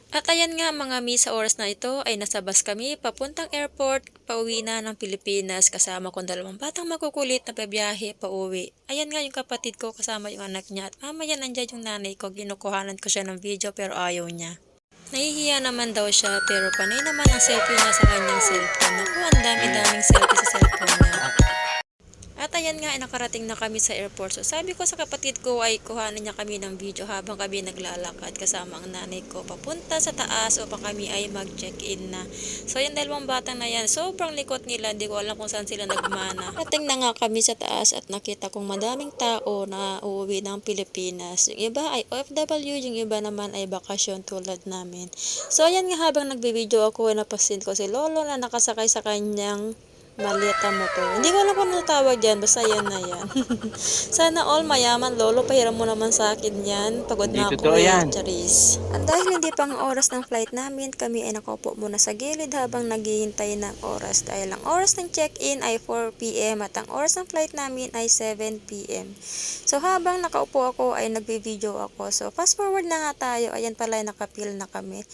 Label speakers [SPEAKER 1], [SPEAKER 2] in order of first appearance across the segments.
[SPEAKER 1] At ayan nga mga mi, sa oras na ito ay nasa bus kami papuntang airport, pauwi na ng Pilipinas kasama kong dalawang batang makukulit na pabiyahe pauwi. Ayan nga yung kapatid ko kasama yung anak niya at mamaya nandiyan yung nanay ko, ginukuhanan ko siya ng video pero ayaw niya. Nahihiya naman daw siya pero panay naman ang selfie niya sa kanyang cellphone. Naku, ang dami-daming selfie sa cellphone niya. At ayan nga, ay nakarating na kami sa airport. So sabi ko sa kapatid ko ay kuhanan niya kami ng video habang kami naglalakad kasama ang nanay ko papunta sa taas upang kami ay mag-check-in na. So yung dalawang batang na yan, sobrang likot nila. Hindi ko alam kung saan sila nagmana. Rating na nga kami sa taas at nakita kong madaming tao na uuwi ng Pilipinas. Yung iba ay OFW, yung iba naman ay bakasyon tulad namin. So ayan nga, habang nagbe-video ako, napasin ko si Lolo na nakasakay sa kanyang maleta motor. Hindi ko alam kung ano tawag dyan. Basta yan na yan. Sana all mayaman, Lolo. Pahiram mo naman sa akin yan. Pagod na ako
[SPEAKER 2] Yan.
[SPEAKER 1] Charis. At dahil hindi pa ang oras ng flight namin, kami ay nakaupo muna sa gilid habang naghihintay ng oras. Dahil ang oras ng check-in ay 4 p.m. at ang oras ng flight namin ay 7 p.m. So habang nakaupo ako ay nagbe-video ako. So fast forward na nga tayo. Ayan pala, nakapil na kami.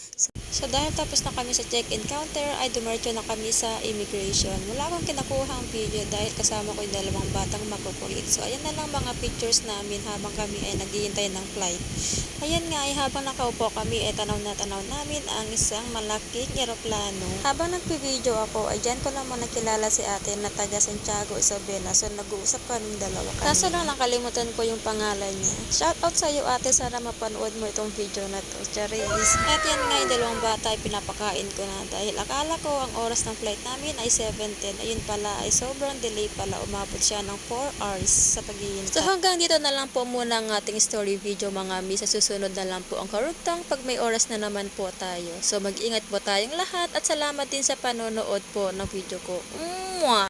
[SPEAKER 1] So dahil tapos na kami sa check-in counter ay dumiretso na kami sa immigration. Wala akong kinakuhang video dahil kasama ko yung dalawang batang makukulit. So ayan na lang mga pictures namin habang kami ay naghihintay ng flight. Ayan nga, ay habang nakaupo kami ay tanaw namin ang isang malaking eroplano. Habang nagpi-video ako ay dyan ko naman nakilala si ate na taga Santiago, Isabela. So nag-uusap kami dalawa kami. Kaso lang nakalimutan ko yung pangalan niya. Shoutout sa iyo ate, sana mapanood mo itong video na to. Charis. At yan nga, yung dalawang bata ay pinapakain ko na dahil akala ko ang oras ng flight namin ay 7:10. Ayun pala ay sobrang delay pala, umabot siya ng 4 hours sa paghihintay. So hanggang dito na lang po muna ang ating story video mga mi. Sa susunod na lang po ang karugtong pag may oras na naman po tayo. So mag-ingat po tayong lahat at salamat din sa panonood po ng video ko. Mwah!